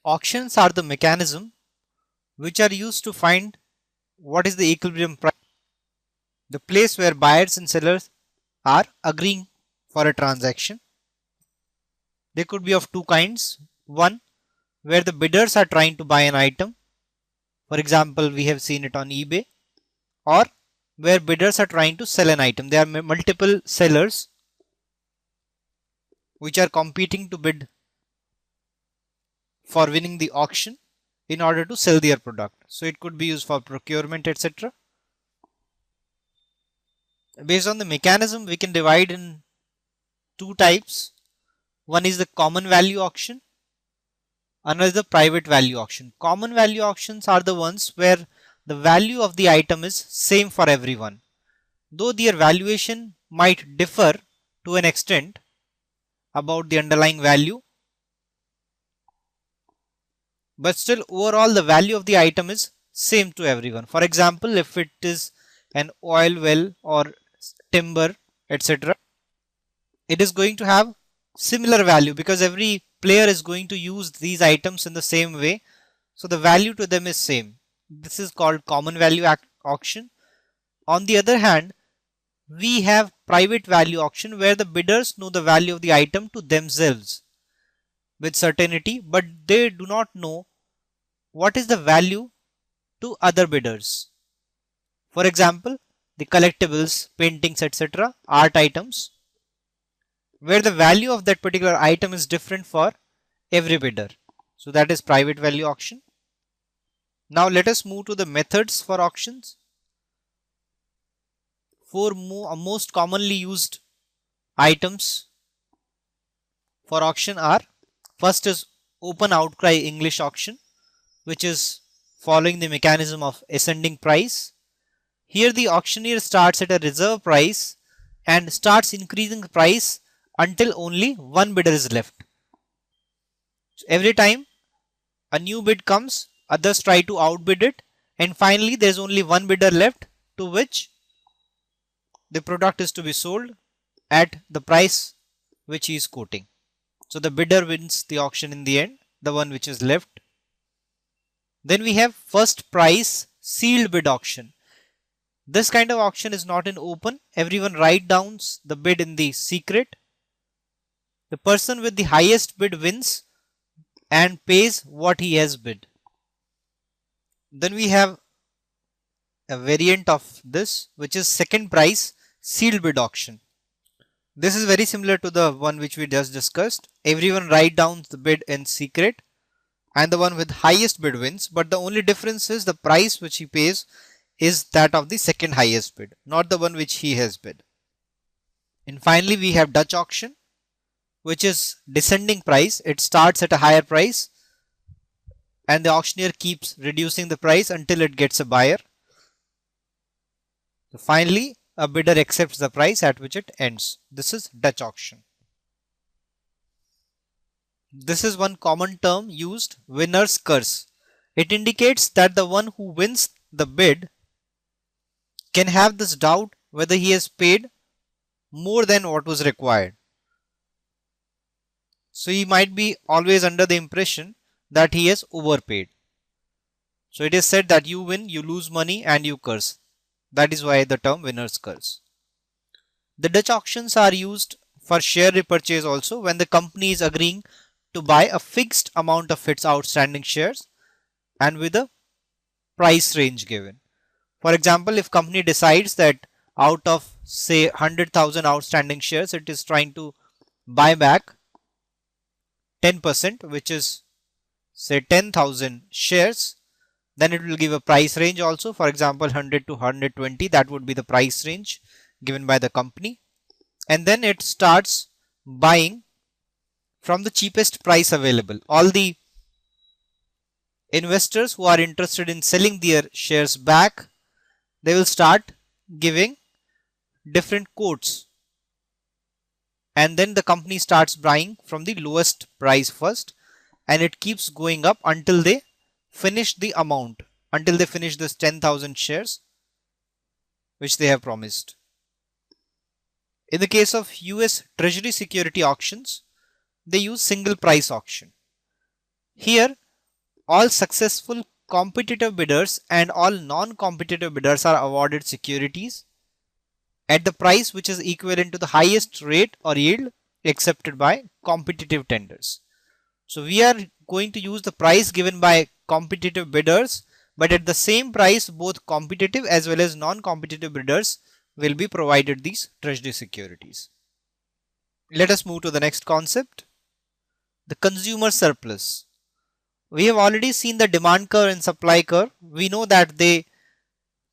Auctions are the mechanism which are used to find what is the equilibrium price, the place where buyers and sellers are agreeing for a transaction. They could be of two kinds. One, where the bidders are trying to buy an item. For example, we have seen it on eBay. Or where bidders are trying to sell an item. There are multiple sellers which are competing to bid for winning the auction in order to sell their product. So it could be used for procurement, etc. Based on the mechanism, we can divide in two types. One is the common value auction, another is the private value auction. Common value auctions are the ones where the value of the item is same for everyone, though their valuation might differ to an extent about the underlying value, but still overall the value of the item is same to everyone. For example, if it is an oil well or timber, etc., it is going to have similar value because every player is going to use these items in the same way, so the value to them is same. This is called common value auction. On the other hand, we have private value auction where the bidders know the value of the item to themselves with certainty, but they do not know what is the value to other bidders. For example, the collectibles, paintings, etc., art items, where the value of that particular item is different for every bidder. So that is private value auction. Now let us move to the methods for auctions. Four most commonly used items for auction are: first is open outcry English auction, which is following the mechanism of ascending price. Here the auctioneer starts at a reserve price and starts increasing the price until only one bidder is left. So every time a new bid comes, others try to outbid it, and finally there is only one bidder left to which the product is to be sold at the price which he is quoting. So the bidder wins the auction in the end, the one which is left. Then we have first price sealed bid auction. This kind of auction is not in open. Everyone write down the bid in the secret. The person with the highest bid wins and pays what he has bid. Then we have a variant of this, which is second price sealed bid auction. This is very similar to the one which we just discussed. Everyone write down the bid in secret and the one with highest bid wins, but the only difference is the price which he pays is that of the second highest bid, not the one which he has bid. And finally we have Dutch auction, which is descending price. It starts at a higher price and the auctioneer keeps reducing the price until it gets a buyer. So finally a bidder accepts the price at which it ends. This is Dutch auction. This is one common term used, winner's curse. It indicates that the one who wins the bid can have this doubt whether he has paid more than what was required. So he might be always under the impression that he has overpaid. So it is said that you win, you lose money and you curse. That is why the term winner's curse. The Dutch auctions are used for share repurchase also, when the company is agreeing to buy a fixed amount of its outstanding shares and with a price range given. For example, if company decides that out of say 100,000 outstanding shares, it is trying to buy back 10%, which is say 10,000 shares, then it will give a price range also. For example, 100 to 120, that would be the price range given by the company. And then it starts buying from the cheapest price available. All the investors who are interested in selling their shares back, they will start giving different quotes, and then the company starts buying from the lowest price first, and it keeps going up until they finish the amount, until they finish this 10,000 shares which they have promised. In the case of US Treasury security auctions, they use single price auction. Here all successful competitive bidders and all non-competitive bidders are awarded securities at the price which is equivalent to the highest rate or yield accepted by competitive tenders. So we are going to use the price given by competitive bidders, but at the same price both competitive as well as non-competitive bidders will be provided these treasury securities. Let us move to the next concept, the consumer surplus. We have already seen the demand curve and supply curve. We know that they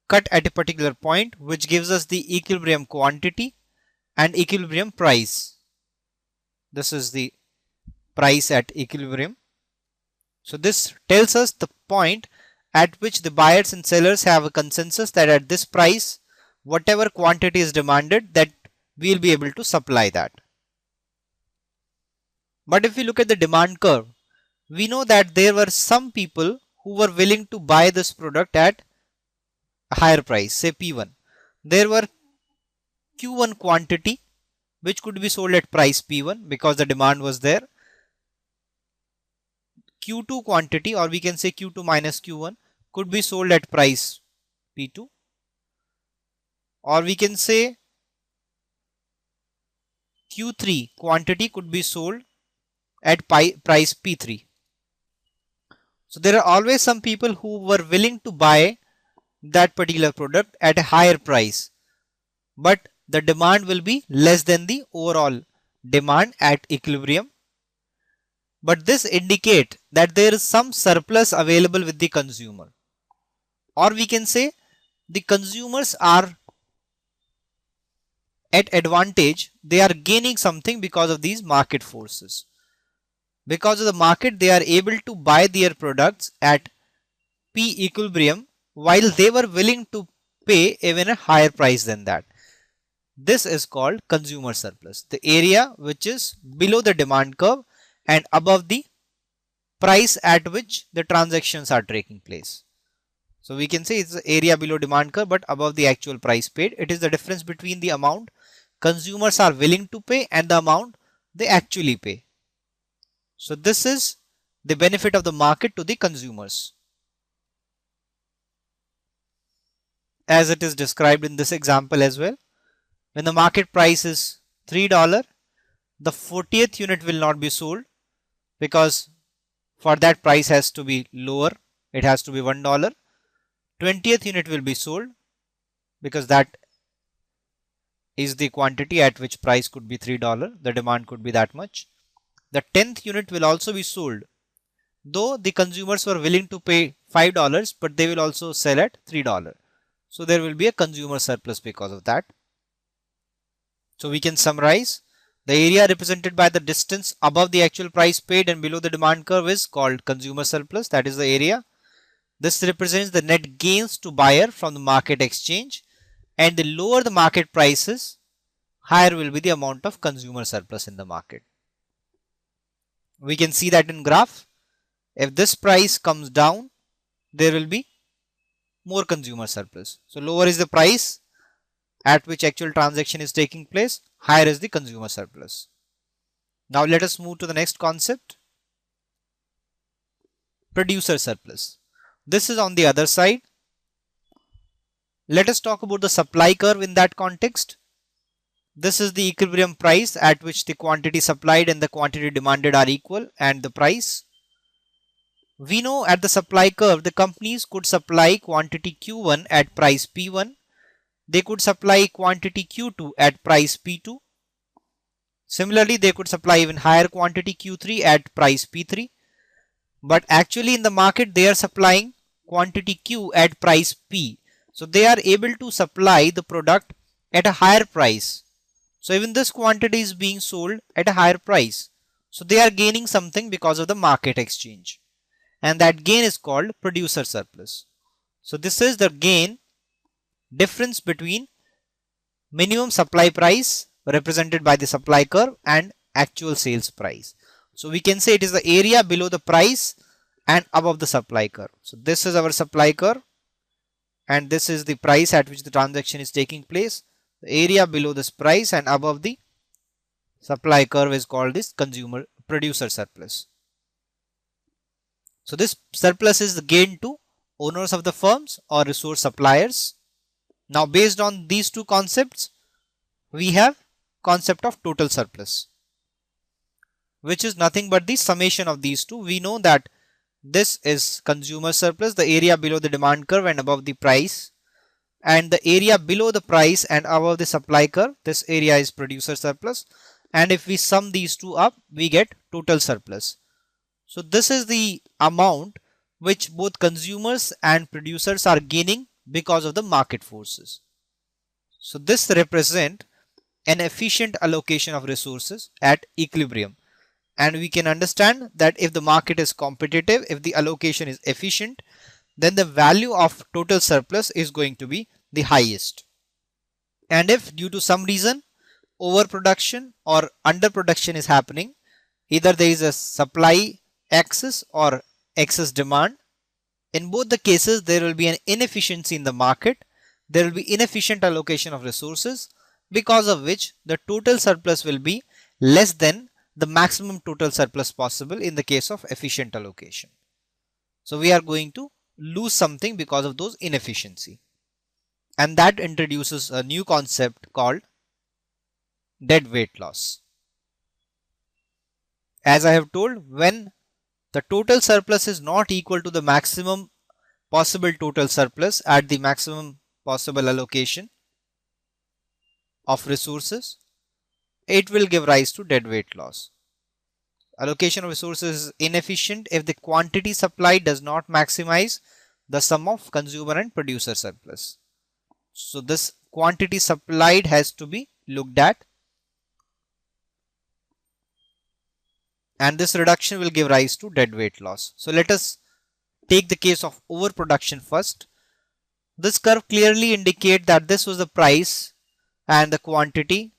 cut at a particular point, which gives us the equilibrium quantity and equilibrium price. This is the price at equilibrium. So this tells us the point at which the buyers and sellers have a consensus that at this price, whatever quantity is demanded, that we will be able to supply that. But if we look at the demand curve, we know that there were some people who were willing to buy this product at a higher price, say P1. There were Q1 quantity which could be sold at price P1 because the demand was there. Q2 quantity, or we can say Q2 minus Q1, could be sold at price P2, or we can say Q3 quantity could be sold at price P3. So there are always some people who were willing to buy that particular product at a higher price, but the demand will be less than the overall demand at equilibrium. But this indicates that there is some surplus available with the consumer, or we can say the consumers are at advantage, they are gaining something because of these market forces. Because of the market, they are able to buy their products at P equilibrium while they were willing to pay even a higher price than that. This is called consumer surplus, the area which is below the demand curve and above the price at which the transactions are taking place. So we can say it's the area below demand curve but above the actual price paid. It is the difference between the amount consumers are willing to pay and the amount they actually pay. So this is the benefit of the market to the consumers, as it is described in this example as well. When the market price is $3, the 40th unit will not be sold because for that price has to be lower. It has to be $1. 20th unit will be sold because that is the quantity at which price could be $3. The demand could be that much. The 10th unit will also be sold, though the consumers were willing to pay $5, but they will also sell at $3. So there will be a consumer surplus because of that. So we can summarize, the area represented by the distance above the actual price paid and below the demand curve is called consumer surplus. That is the area. This represents the net gains to buyer from the market exchange, and the lower the market prices, higher will be the amount of consumer surplus in the market. We can see that in graph. If this price comes down, there will be more consumer surplus. So lower is the price at which actual transaction is taking place, higher is the consumer surplus. Now let us move to the next concept, producer surplus. This is on the other side. Let us talk about the supply curve in that context. This is the equilibrium price at which the quantity supplied and the quantity demanded are equal, and the price. We know at the supply curve, the companies could supply quantity Q1 at price P1. They could supply quantity Q2 at price P2. Similarly, they could supply even higher quantity Q3 at price P3. But actually in the market, they are supplying quantity Q at price P. So they are able to supply the product at a higher price. So even this quantity is being sold at a higher price. So they are gaining something because of the market exchange. And that gain is called producer surplus. So this is the gain difference between minimum supply price represented by the supply curve and actual sales price. So we can say it is the area below the price and above the supply curve. So this is our supply curve and this is the price at which the transaction is taking place. The area below this price and above the supply curve is called this producer surplus. So this surplus is the gain to owners of the firms or resource suppliers. Now based on these two concepts, we have concept of total surplus, which is nothing but the summation of these two. We know that this is consumer surplus, the area below the demand curve and above the price, and the area below the price and above the supply curve, this area is producer surplus, and if we sum these two up, we get total surplus. So this is the amount which both consumers and producers are gaining because of the market forces. So this represents an efficient allocation of resources at equilibrium. And we can understand that if the market is competitive, if the allocation is efficient, then the value of total surplus is going to be the highest. And if due to some reason overproduction or underproduction is happening, either there is a supply excess or excess demand, in both the cases there will be an inefficiency in the market, there will be inefficient allocation of resources, because of which the total surplus will be less than the maximum total surplus possible in the case of efficient allocation. So we are going to lose something because of those inefficiency, and that introduces a new concept called deadweight loss. As I have told, when the total surplus is not equal to the maximum possible total surplus at the maximum possible allocation of resources, it will give rise to deadweight loss. Allocation of resources is inefficient if the quantity supplied does not maximize the sum of consumer and producer surplus. So this quantity supplied has to be looked at, and this reduction will give rise to deadweight loss. So let us take the case of overproduction first. This curve clearly indicates that this was the price and the quantity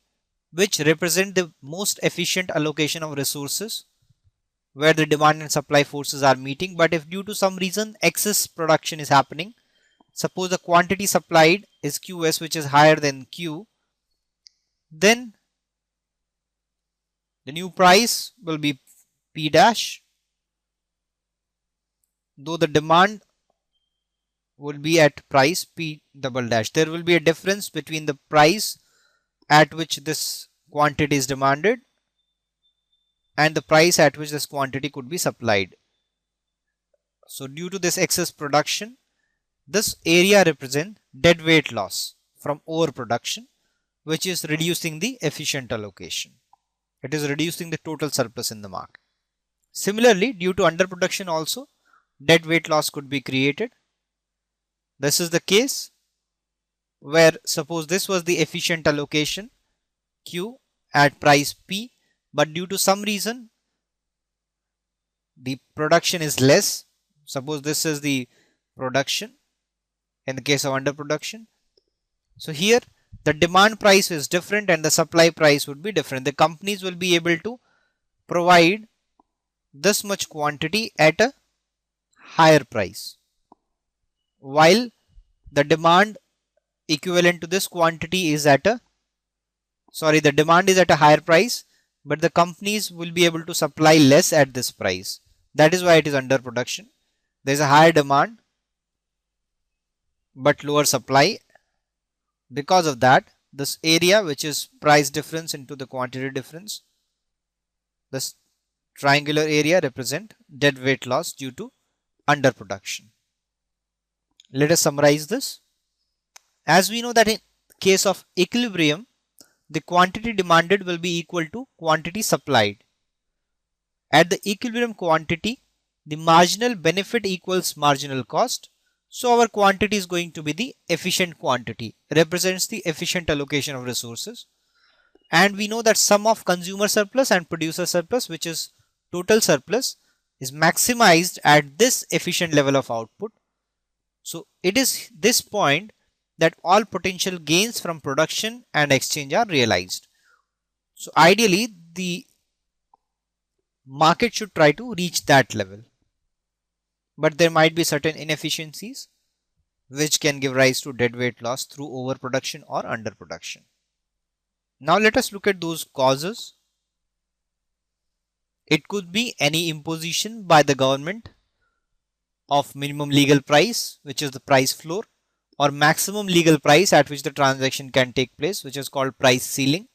which represent the most efficient allocation of resources where the demand and supply forces are meeting. But if due to some reason excess production is happening, suppose the quantity supplied is QS, which is higher than Q, then the new price will be P dash, though the demand will be at price P double dash. There will be a difference between the price at which this quantity is demanded and the price at which this quantity could be supplied. So due to this excess production, this area represents deadweight loss from overproduction, which is reducing the efficient allocation. It is reducing the total surplus in the market. Similarly, due to underproduction also, deadweight loss could be created. This is the case where suppose this was the efficient allocation Q at price P, but due to some reason the production is less. Suppose this is the production in the case of underproduction. So here the demand price is different and the supply price would be different. The companies will be able to provide this much quantity at a higher price, while the demand equivalent to this quantity is at a the demand is at a higher price, but the companies will be able to supply less at this price. That is why it is underproduction. There is a higher demand but lower supply. Because of that, this area, which is price difference into the quantity difference, this triangular area represent deadweight loss due to underproduction. Let us summarize this. As we know that in case of equilibrium, the quantity demanded will be equal to quantity supplied. At the equilibrium quantity, the marginal benefit equals marginal cost. So our quantity is going to be the efficient quantity, represents the efficient allocation of resources. And we know that sum of consumer surplus and producer surplus, which is total surplus, is maximized at this efficient level of output. So it is this point that all potential gains from production and exchange are realized. So ideally the market should try to reach that level, but there might be certain inefficiencies which can give rise to deadweight loss through overproduction or underproduction. Now let us look at those causes. It could be any imposition by the government of minimum legal price, which is the price floor, or maximum legal price at which the transaction can take place, which is called price ceiling.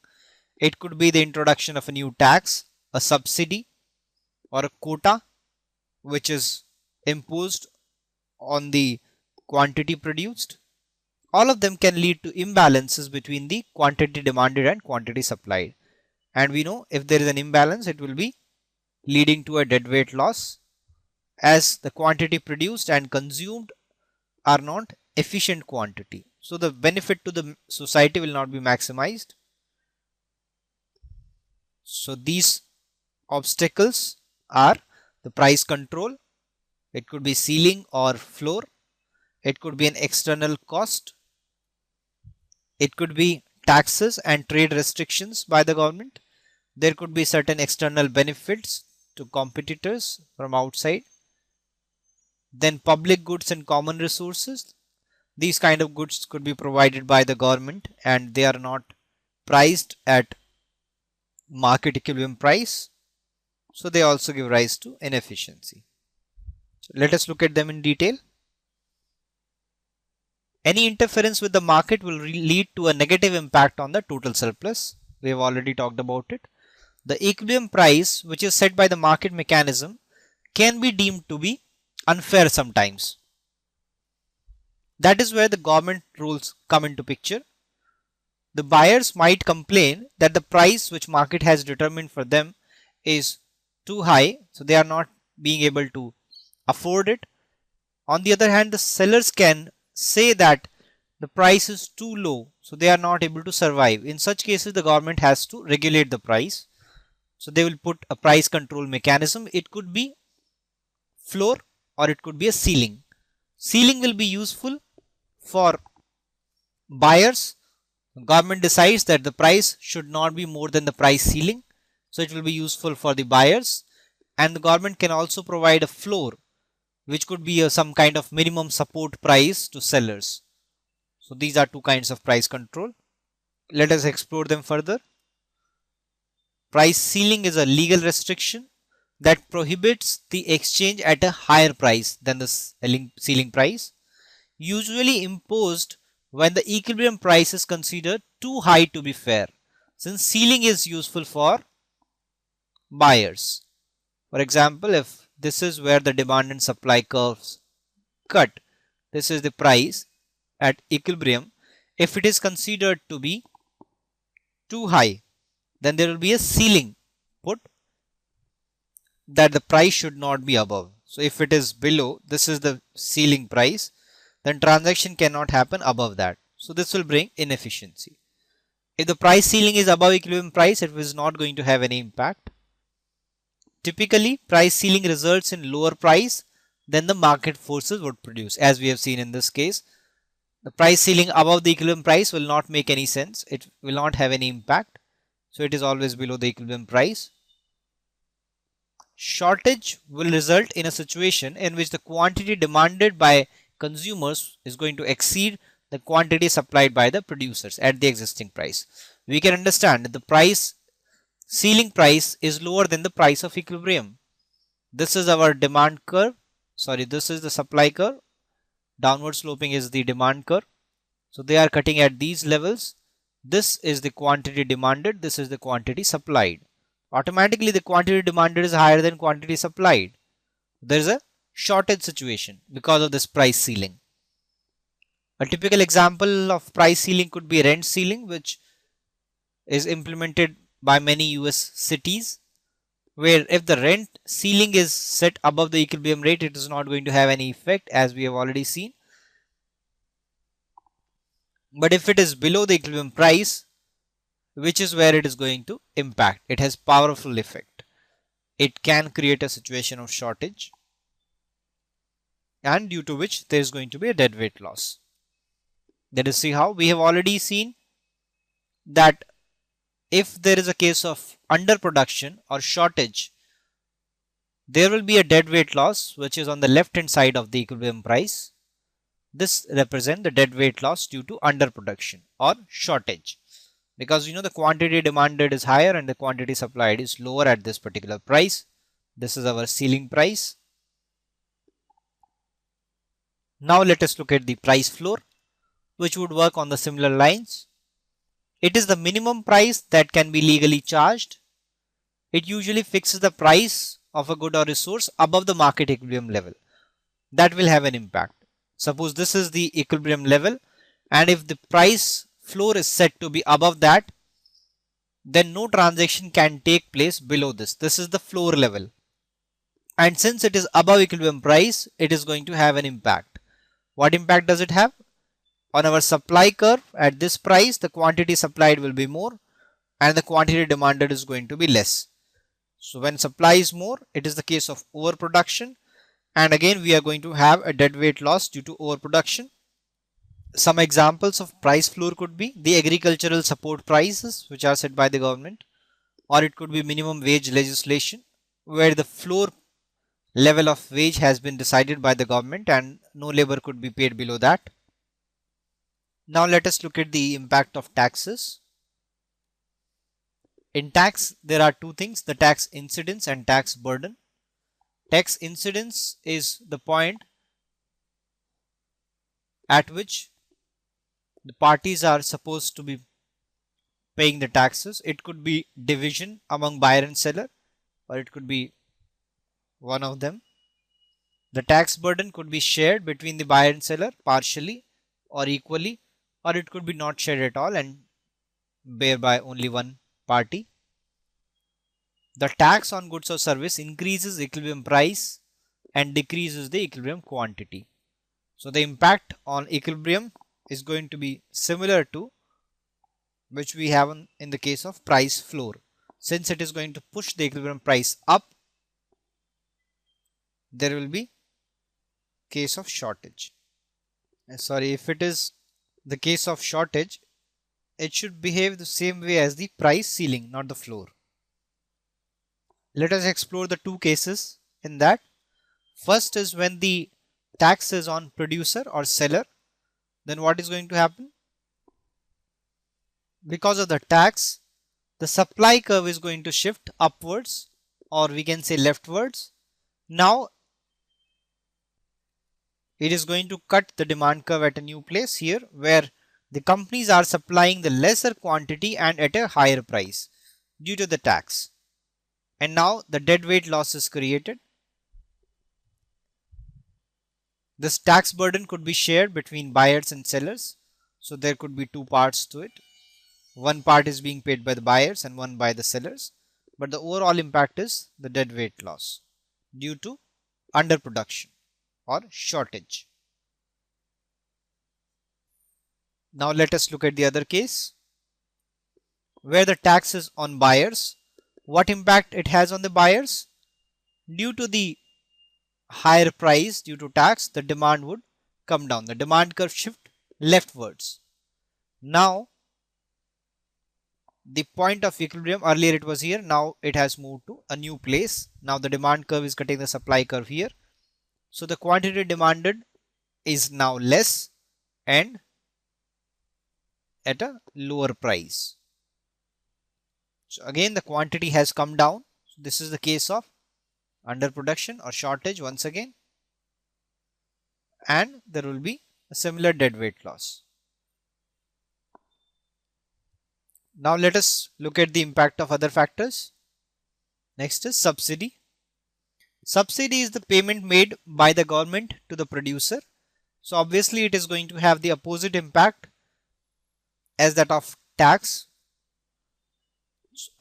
It could be the introduction of a new tax, a subsidy, or a quota, which is imposed on the quantity produced. All of them can lead to imbalances between the quantity demanded and quantity supplied. And we know if there is an imbalance, it will be leading to a deadweight loss, as the quantity produced and consumed are not efficient quantity. So the benefit to the society will not be maximized. So these obstacles are the price control. It could be ceiling or floor. It could be an external cost. It could be taxes and trade restrictions by the government. There could be certain external benefits to competitors from outside. Then public goods and common resources. These kind of goods could be provided by the government and they are not priced at market equilibrium price. So they also give rise to inefficiency. So let us look at them in detail. Any interference with the market will lead to a negative impact on the total surplus. We have already talked about it. The equilibrium price, which is set by the market mechanism, can be deemed to be unfair sometimes. That is where the government rules come into picture. The buyers might complain that the price which market has determined for them is too high, so they are not being able to afford it. On the other hand, the sellers can say that the price is too low, so they are not able to survive. In such cases, the government has to regulate the price. So they will put a price control mechanism. It could be floor or it could be a ceiling. Ceiling will be useful for buyers. The government decides that the price should not be more than the price ceiling. So it will be useful for the buyers, and the government can also provide a floor, which could be some kind of minimum support price to sellers. So these are two kinds of price control. Let us explore them further. Price ceiling is a legal restriction that prohibits the exchange at a higher price than the ceiling price, usually imposed when the equilibrium price is considered too high to be fair, since ceiling is useful for buyers. For example, if this is where the demand and supply curves cut, this is the price at equilibrium. If it is considered to be too high, then there will be a ceiling put that the price should not be above. So if it is below, this is the ceiling price, then transaction cannot happen above that. So this will bring inefficiency. If the price ceiling is above equilibrium price, it is not going to have any impact. Typically, price ceiling results in lower price than the market forces would produce. As we have seen in this case, the price ceiling above the equilibrium price will not make any sense. It will not have any impact. So it is always below the equilibrium price. Shortage will result in a situation in which the quantity demanded by consumers is going to exceed the quantity supplied by the producers at the existing price. We can understand that the price ceiling price is lower than the price of equilibrium. This is our demand curve. This is the supply curve. Downward sloping is the demand curve. So they are cutting at these levels. This is the quantity demanded. This is the quantity supplied. Automatically, the quantity demanded is higher than quantity supplied. There is a shortage situation because of this price ceiling. A typical example of price ceiling could be rent ceiling, which is implemented by many US cities, where if the rent ceiling is set above the equilibrium rate, it is not going to have any effect, as we have already seen. But if it is below the equilibrium price, which is where it is going to impact, it has powerful effect. It can create a situation of shortage, and due to which there is going to be a deadweight loss. Let us see how. We have already seen that if there is a case of underproduction or shortage, there will be a deadweight loss, which is on the left hand side of the equilibrium price. This represents the deadweight loss due to underproduction or shortage, because the quantity demanded is higher and the quantity supplied is lower at this particular price. This is our ceiling price. Now let us look at the price floor, which would work on the similar lines. It is the minimum price that can be legally charged. It usually fixes the price of a good or resource above the market equilibrium level. That will have an impact. Suppose this is the equilibrium level, and if the price floor is set to be above that, then no transaction can take place below this. This is the floor level. And since it is above equilibrium price, it is going to have an impact. What impact does it have? On our supply curve, at this price, the quantity supplied will be more and the quantity demanded is going to be less. So when supply is more, it is the case of overproduction, and again we are going to have a deadweight loss due to overproduction. Some examples of price floor could be the agricultural support prices which are set by the government, or it could be minimum wage legislation where the floor level of wage has been decided by the government and no labor could be paid below that. Now let us look at the impact of taxes. In tax, there are two things, the tax incidence and tax burden. Tax incidence is the point at which the parties are supposed to be paying the taxes. It could be division among buyer and seller, or it could be one of them. The tax burden could be shared between the buyer and seller partially or equally, or it could be not shared at all and bear by only one party. The tax on goods or service increases equilibrium price and decreases the equilibrium quantity. So the impact on equilibrium is going to be similar to which we have in the case of price floor. Since it is going to push the equilibrium price up, there will be case of shortage. Sorry, if it is the case of shortage, it should behave the same way as the price ceiling, not the floor. Let us explore the two cases in that. First is when the tax is on producer or seller, then what is going to happen? Because of the tax, the supply curve is going to shift upwards, or we can say leftwards. Now it is going to cut the demand curve at a new place here where the companies are supplying the lesser quantity and at a higher price due to the tax. And now the deadweight loss is created. This tax burden could be shared between buyers and sellers. So there could be two parts to it. One part is being paid by the buyers and one by the sellers. But the overall impact is the deadweight loss due to underproduction or shortage. Now let us look at the other case where the tax is on buyers. What impact it has on the buyers? Due to the higher price due to tax, the demand would come down. The demand curve shift leftwards. Now the point of equilibrium, earlier it was here, now it has moved to a new place. Now the demand curve is cutting the supply curve here. So the quantity demanded is now less and at a lower price. So again the quantity has come down. So this is the case of underproduction or shortage once again, and there will be a similar deadweight loss. Now let us look at the impact of other factors. Next is subsidy. Subsidy is the payment made by the government to the producer. So obviously it is going to have the opposite impact as that of tax.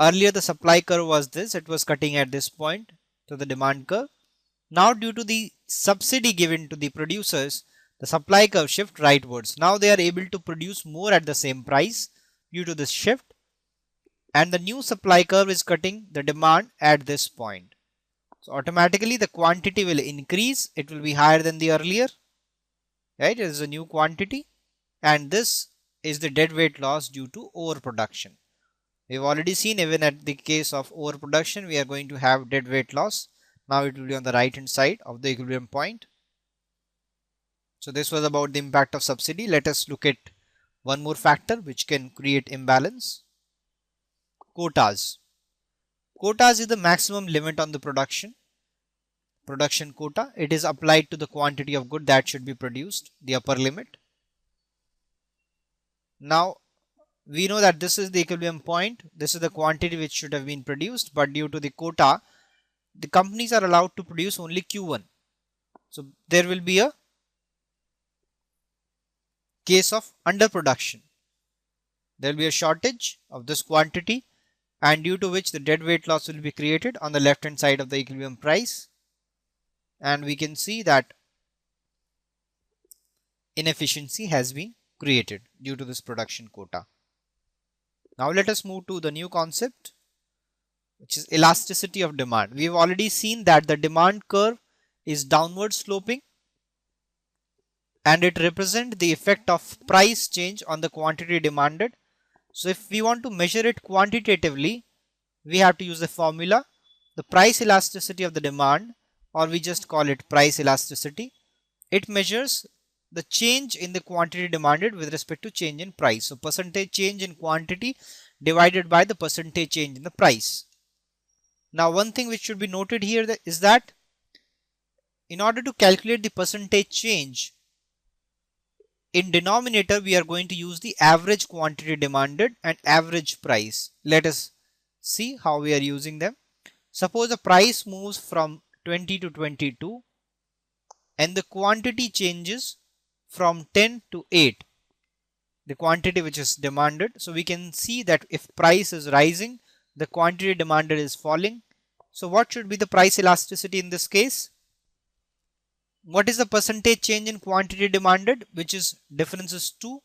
Earlier the supply curve was this, it was cutting at this point to the demand curve. Now due to the subsidy given to the producers, the supply curve shift rightwards. Now they are able to produce more at the same price due to this shift, and the new supply curve is cutting the demand at this point. So automatically the quantity will increase, it will be higher than the earlier, right? It is a new quantity, and this is the deadweight loss due to overproduction. We've already seen even at the case of overproduction, we are going to have deadweight loss. Now it will be on the right hand side of the equilibrium point. So this was about the impact of subsidy. Let us look at one more factor which can create imbalance. Quotas. Quotas is the maximum limit on the production. production quota. It is applied to the quantity of good that should be produced, the upper limit. Now we know that this is the equilibrium point. This is the quantity which should have been produced, but due to the quota, the companies are allowed to produce only Q1. So there will be a case of underproduction. There will be a shortage of this quantity, and due to which the dead weight loss will be created on the left hand side of the equilibrium price, and we can see that inefficiency has been created due to this production quota. Now let us move to the new concept, which is elasticity of demand. We have already seen that the demand curve is downward sloping and it represents the effect of price change on the quantity demanded. So if we want to measure it quantitatively, we have to use the formula, the price elasticity of the demand, or we just call it price elasticity. It measures the change in the quantity demanded with respect to change in price. So percentage change in quantity divided by the percentage change in the price. Now one thing which should be noted here is that in order to calculate the percentage change, in denominator we are going to use the average quantity demanded and average price. Let us see how we are using them. Suppose the price moves from 20 to 22 and the quantity changes from 10 to 8, the quantity which is demanded. So we can see that if price is rising, the quantity demanded is falling. So what should be the price elasticity in this case? What is the percentage change in quantity demanded, which is difference is 2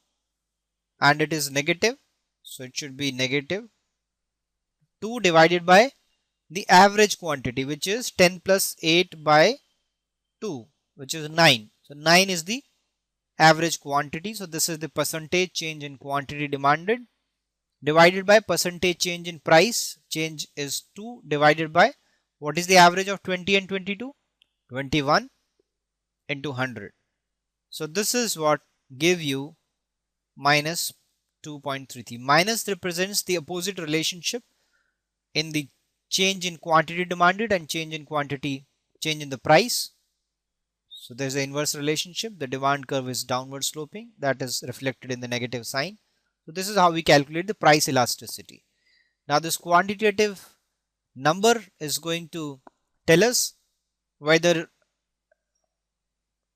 and it is negative. So it should be negative 2 divided by the average quantity, which is 10 plus 8 by 2, which is 9. So 9 is the average quantity. So this is the percentage change in quantity demanded divided by percentage change in price. Change is 2 divided by what is the average of 20 and 22? 21 into 100. So this is what give you minus 2.33. Minus represents the opposite relationship in the change in quantity demanded and change in the price. So there's an inverse relationship. The demand curve is downward sloping, that is reflected in the negative sign. So this is how we calculate the price elasticity. Now this quantitative number is going to tell us whether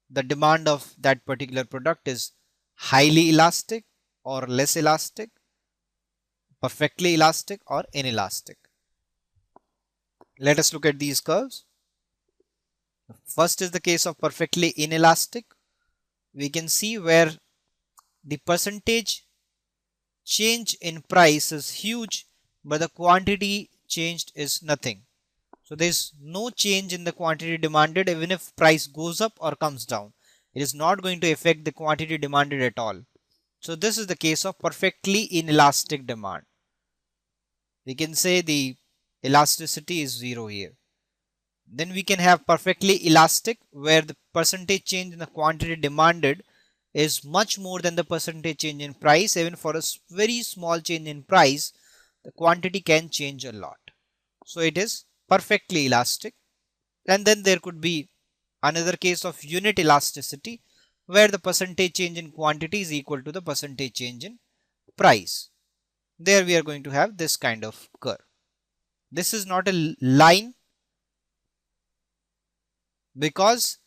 the demand of that particular product is highly elastic or less elastic, perfectly elastic or inelastic. Let us look at these curves. First is the case of perfectly inelastic. We can see where the percentage change in price is huge, but the quantity changed is nothing. So there is no change in the quantity demanded even if price goes up or comes down. It is not going to affect the quantity demanded at all. So this is the case of perfectly inelastic demand. We can say the elasticity is 0 here. Then we can have perfectly elastic, where the percentage change in the quantity demanded is much more than the percentage change in price. Even for a very small change in price, the quantity can change a lot. So it is perfectly elastic. And then there could be another case of unit elasticity, where the percentage change in quantity is equal to the percentage change in price. There we are going to have this kind of curve. This is not a line because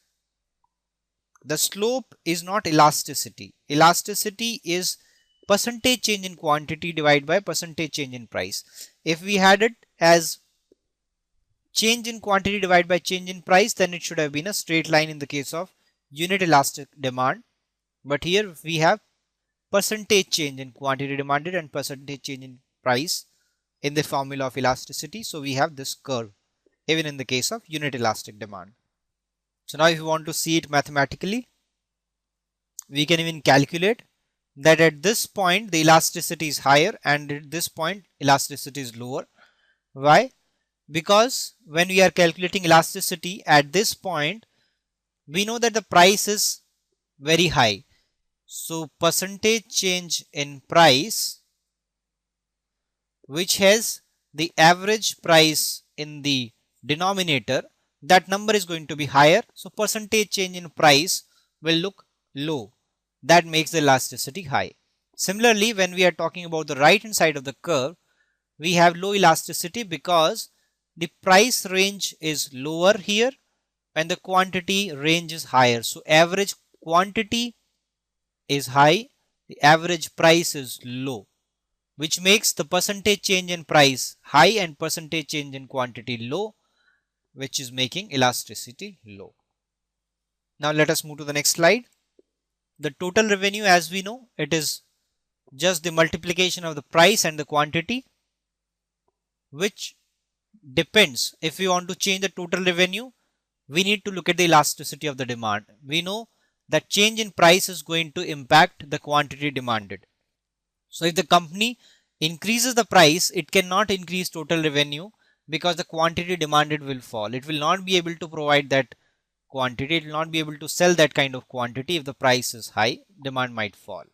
the slope is not elasticity. Elasticity is percentage change in quantity divided by percentage change in price. If we had it as change in quantity divided by change in price, then it should have been a straight line in the case of unit elastic demand. But here we have percentage change in quantity demanded and percentage change in price in the formula of elasticity. So we have this curve even in the case of unit elastic demand. So now if you want to see it mathematically, we can even calculate that at this point the elasticity is higher and at this point elasticity is lower. Why? Because when we are calculating elasticity at this point, we know that the price is very high. So percentage change in price, which has the average price in the denominator, that number is going to be higher. So percentage change in price will look low. That makes the elasticity high. Similarly, when we are talking about the right hand side of the curve, we have low elasticity because the price range is lower here and the quantity range is higher. So average quantity is high, the average price is low, which makes the percentage change in price high and percentage change in quantity low, which is making elasticity low. Now let us move to the next slide. The total revenue, as we know, it is just the multiplication of the price and the quantity, which depends. If we want to change the total revenue, we need to look at the elasticity of the demand. We know that change in price is going to impact the quantity demanded. So if the company increases the price, it cannot increase total revenue because the quantity demanded will fall. It will not be able to provide that quantity. It will not be able to sell that kind of quantity. If the price is high, demand might fall.